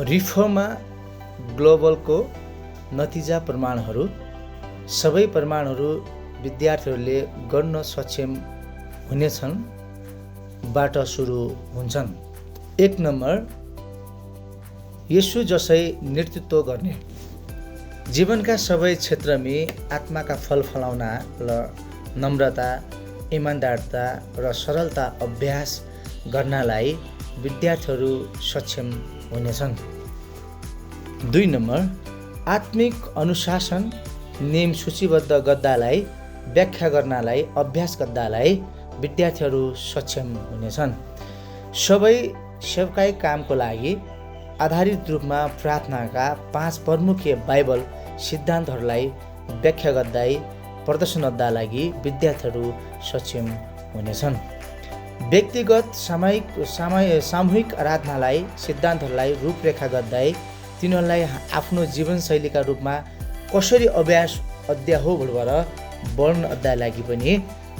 रिफर्मा ग्लोबलको नतिजा प्रमाणहरू सबै प्रमाणहरू विद्यार्थीहरूले गर्न सक्षम हुनेछन् बाट सुरु हुन्छन्। 1 नम्बर, येशू जसै नेतृत्व गर्ने। जीवनका सबै क्षेत्रमा आत्माका फल फलाउन र नम्रता, इमान्दारता र सरलता अभ्यास गर्नलाई विद्यार्थीहरू सक्षम हुनेछन्। 2 नम्बर, आत्मिक अनुशासन नियम सूचीबद्ध गर्दालाई व्याख्या गर्नलाई अभ्यास गर्दालाई विद्यार्थीहरू सक्षम हुनेछन्। सबै सेवकाई कामको लागि आधारित रूपमा प्रार्थनाका 5 प्रमुख बाइबल सिद्धान्तहरूलाई व्याख्या गर्दै प्रदर्शन गर्दा लागि विद्यार्थीहरू सक्षम हुनेछन्। व्यक्तिगत सामूहिक आराधनालाई सिद्धान्तहरूलाई रूपरेखा गर्दै तिनीहरूलाई आफ्नो जीवनशैलीका रूपमा कसरी अभ्यास अध्याय हो भनेर वर्णन अध्याय लागि पनि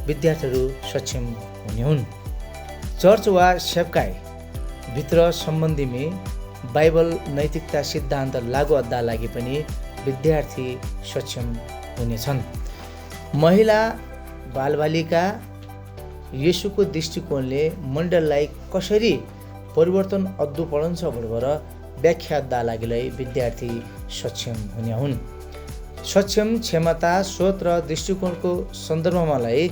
विद्यार्थीहरू सक्षम हुने हुन्। चर्च वा सेवकाई भित्र सम्बन्धीमा बाइबल नैतिकता सिद्धान्त लागू अध्याय लागि पनि विद्यार्थी सक्षम हुनेछन्। महिला बालबालिका येशूको दृष्टिकोणले मण्डललाई कसरी परिवर्तन अद्दु पर्छ भनेर व्याख्या अध्याय लागि विद्यार्थी सक्षम हुने हुन्। सक्षम, क्षमता, सोच र दृष्टिकोणको सन्दर्भमालाई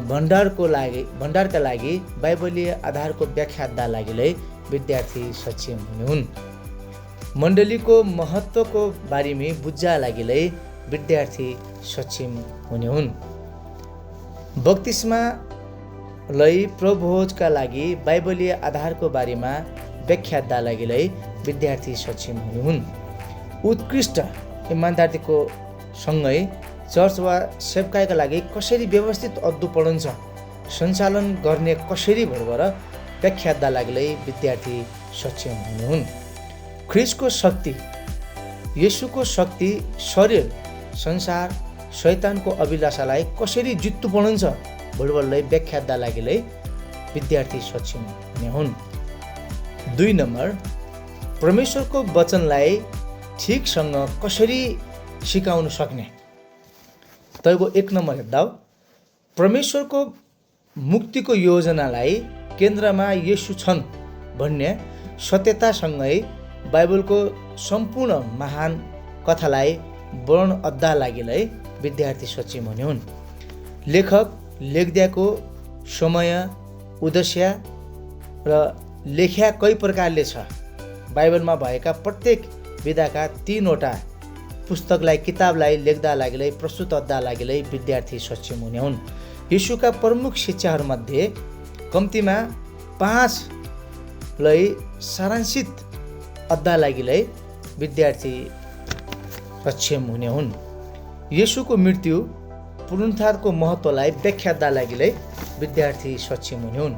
भण्डारका लागि बाइबलीय आधारको व्याख्या अध्याय लागि विद्यार्थी सक्षम हुने हुन्। मण्डलीको महत्त्वको बारेमा बुझ्जा लागि विद्यार्थी सक्षम हुने हुन्। बक्तिस्मा प्रभोजका लागि बाइबलीय आधारको बारेमा व्याख्या अध्याय लागि विद्यार्थी सक्षम हुने हुन्। उत्कृष्ट इमान्दारीको सँगै चर्च वा सेवकाईका लागि कसरी व्यवस्थित अद्दु पर्छ, सञ्चालन गर्ने कसरी भनेर व्याख्या अध्याय लागि विद्यार्थी सक्षम हुने हुन्। ख्रिस्टको शक्ति, येशूको शक्ति शरीर, संसार, शैतानको अभिलाषालाई कसरी जित्नु पर्छ भनेर व्याख्या अध्याय लागि विद्यार्थी सक्षम हुने हुन्। 2 नम्बर, परमेश्वरको वचनलाई ठिकसँग कसरी सिकाउन सक्ने। तपाईँको 1 नम्बर हेर्दा परमेश्वरको मुक्तिको योजनालाई केन्द्रमा येशू छन् भन्ने सत्यतासँगै बाइबलको सम्पूर्ण महान कथालाई वर्णन अध्याय लागि विद्यार्थी सक्षम हुने हुन्। लेखक लेख्दाको समय, उद्देश्य र लेख्या कई प्रकारले छ। बाइबलमा भएका प्रत्येक विधाका 3वटा पुस्तकलाई किताबलाई लेख्दा लागि प्रस्तुत अध्याय लागि विद्यार्थी सक्षम हुने हुन्। येशूका प्रमुख शिक्षाहरूमध्ये कम्तीमा 5 सारांशित अध्याय लागि विद्यार्थी सक्षम हुने हुन्। येशूको मृत्यु, पुनरुत्थानको महत्त्वलाई व्याख्या अध्याय लागि विद्यार्थी सक्षम हुने हुन्।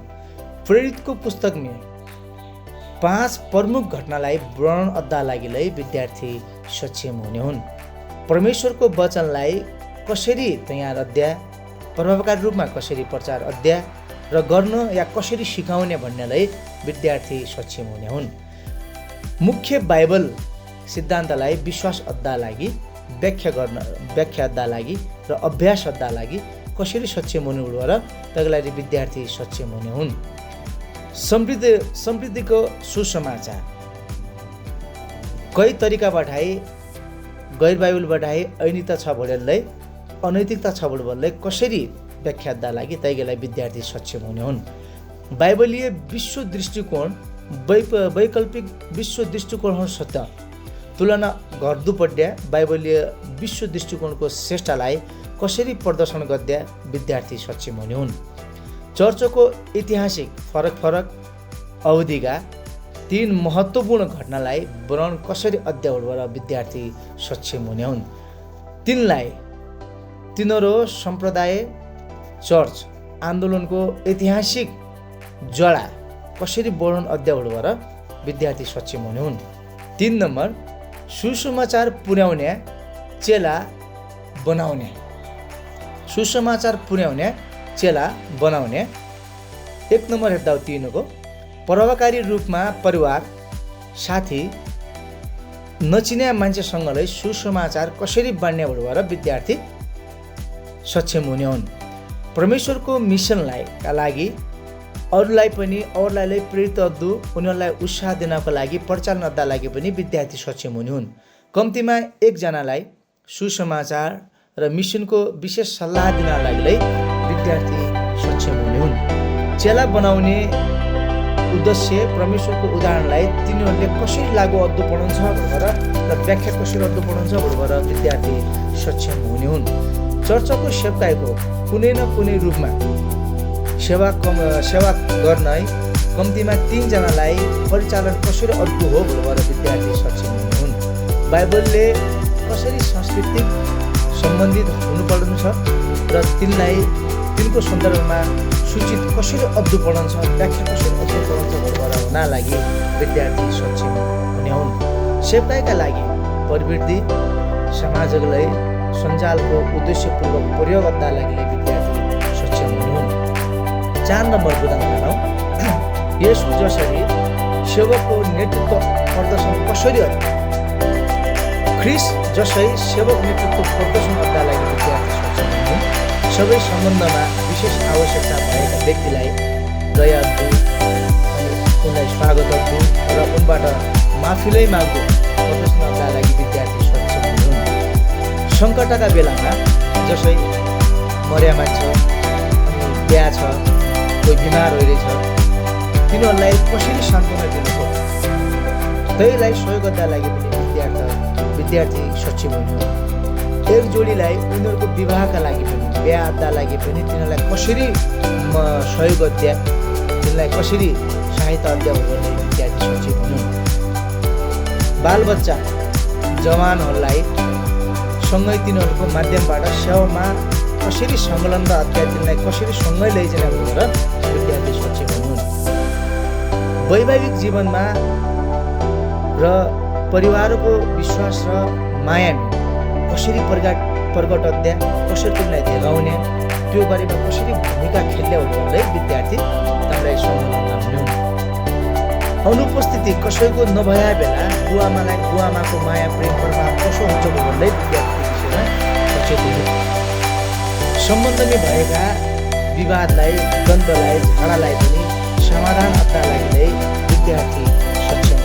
प्रेरितको पुस्तकमा 5 प्रमुख घटनालाई वर्णन अध्याय लागि विद्यार्थी सक्षम हुने हुन्। परमेश्वरको वचनलाई कसरी तयार अध्याय, प्रभावकारी रूपमा कसरी प्रचार अध्याय र गर्न या कसरी सिकाउने भन्नेलाई विद्यार्थी सक्षम हुने हुन्। मुख्य बाइबल सिद्धान्तलाई विश्वास अध्याय लागि व्याख्या अध्याय लागि र अभ्यास अध्याय लागि कसरी सक्षम हुने भनेर त्यसको लागि विद्यार्थी सक्षम हुने हुन्। समृद्धिको सुसमाचार कई तरिकाबाट गैर बाइबलबाट ऐनिकता छ भनेरलाई अनैतिकता छ भनेरलाई कसरी व्याख्या अध्याय लागि त्यसलाई विद्यार्थी सक्षम हुने हुन्। बाइबलीय विश्व दृष्टिकोण, वैकल्पिक विश्व दृष्टिकोणहरूसित तुलना गर्नुपर्दा बाइबलीय विश्व दृष्टिकोणको श्रेष्ठलाई कसरी प्रदर्शन गर्दा विद्यार्थी सक्षम हुने हुन्। चर्चको ऐतिहासिक फरक अवधिका 3 महत्त्वपूर्ण घटनालाई वर्णन कसरी अध्यायबाट विद्यार्थी सक्षम हुने हुन्। तिनीहरू सम्प्रदाय, चर्च आन्दोलनको ऐतिहासिक जडा कसरी वर्णन अध्यायबाट विद्यार्थी सक्षम हुने हुन्। 3 नम्बर, सुसमाचार पुर्याउने चेला बनाउने। सुसमाचार पुर्याउने चेला बनाउने 1 नम्बर हेर्दा 3 को प्रभावकारी रूपमा परिवार, साथी नचिन्या मान्छेसँगै सुसमाचार कसरी बाँड्ने भएर विद्यार्थी सक्षम हुने हुन्। परमेश्वरको मिसनलाई का लागि अरूलाई प्रेरित अद्दु उनीहरूलाई उत्साह दिनको लागि प्रचार नद्दा लागि पनि विद्यार्थी सक्षम हुने हुन्। कम्तीमा एकजनालाई सुसमाचार र मिसनको विशेष सल्लाह दिन लागि विद्यार्थी सक्षम हुने हुन्। चेला बनाउने उद्देश्य परमेश्वरको उदाहरणलाई तिनीहरूले कसरी लागू अद्दु पढाउँछ भनेर र व्याख्या कसरी अद्दु पढाउँछ भनेर विद्यार्थी सक्षम हुने हुन्। चर्चको सेवकाईको कुनै न कुनै रूपमा सेवा गर्न कम्तीमा 3 जनालाई परिचालन कसरी अद्दु हो भनेर विद्यार्थी सक्षम हुने हुन्। बाइबलले कसरी सांस्कृतिक सम्बन्धित हुनुपर्छ र तिनको सन्दर्भमा सूचित कसरी अद्दु पढाउँछ व्याख्या कसरी अद्दु पढाउँछ भनेर हुन लागि विद्यार्थी सक्षम हुने हुन्। सेवकाईका लागि प्रवृत्ति समाजलाई सञ्जालको उद्देश्यपूर्वक प्रयोग गर्दा लागि विद्यार्थी सक्षम हुने हुन्। 4 नम्बर बुदान मानौ यसो जसरी सेवकको नेतृत्व प्रदर्शन कसरी गर्छ। ख्रिस्ट जसै सेवक नेतृत्व प्रदर्शन गर्दा लागि विद्यार्थी सक्षम हुने हुन्। सबै सम्बन्धमा विशेष आवश्यकता भएका व्यक्तिलाई दया अद्दु अनि उनलाई स्वागत अद्दु र उनबाट माफीलै माग्दु प्रदर्शन गर्दा लागि विद्यार्थी सक्षम हुने हुन्। सङ्कटका बेलामा जसै मर्या मान्छे अनि बिहा छ कोही बिमार भइरहेछ तिनीहरूलाई कसरी सान्त्वना दिनुपर्छ त्यहीलाई सहयोग गर्दा लागि पनि विद्यार्थी सक्षम हुने हुन्। एक जोडीलाई उनीहरूको विवाहका लागि पनि बिहा अद्दा लागि पनि तिनीहरूलाई कसरी सहयोग अद्या तिनीलाई कसरी सहायता अद्या गर्ने विद्यार्थी सक्षम हुने हुन्। बालबच्चा जवानहरूलाई सँगै तिनीहरूको माध्यमबाट सेवामा कसरी सङ्कलन र अध्यात्मलाई कसरी सँगै लैजाने भनेर विद्यार्थी सक्षम हुने हुन्। वैवाहिक जीवनमा र परिवारको विश्वास र माया कसरी प्रकट अद्या कसरी तिमीलाई देखाउने त्यो बारेमा कसरी भूमिका खेल्ने भनेर विद्यार्थी तपाईँलाई सम्झाउन हुने हुन्। अनुपस्थिति कसैको नभए बेला बुवामाको माया प्रेम प्रभाव कसो हुन्छ भन्दै विद्यार्थी विषयमा सचेत हुनु। सम्बन्धमा भएका विवादलाई द्वन्द्वलाई झगडालाई पनि समाधान अद्दा लागि विद्यार्थी सक्षम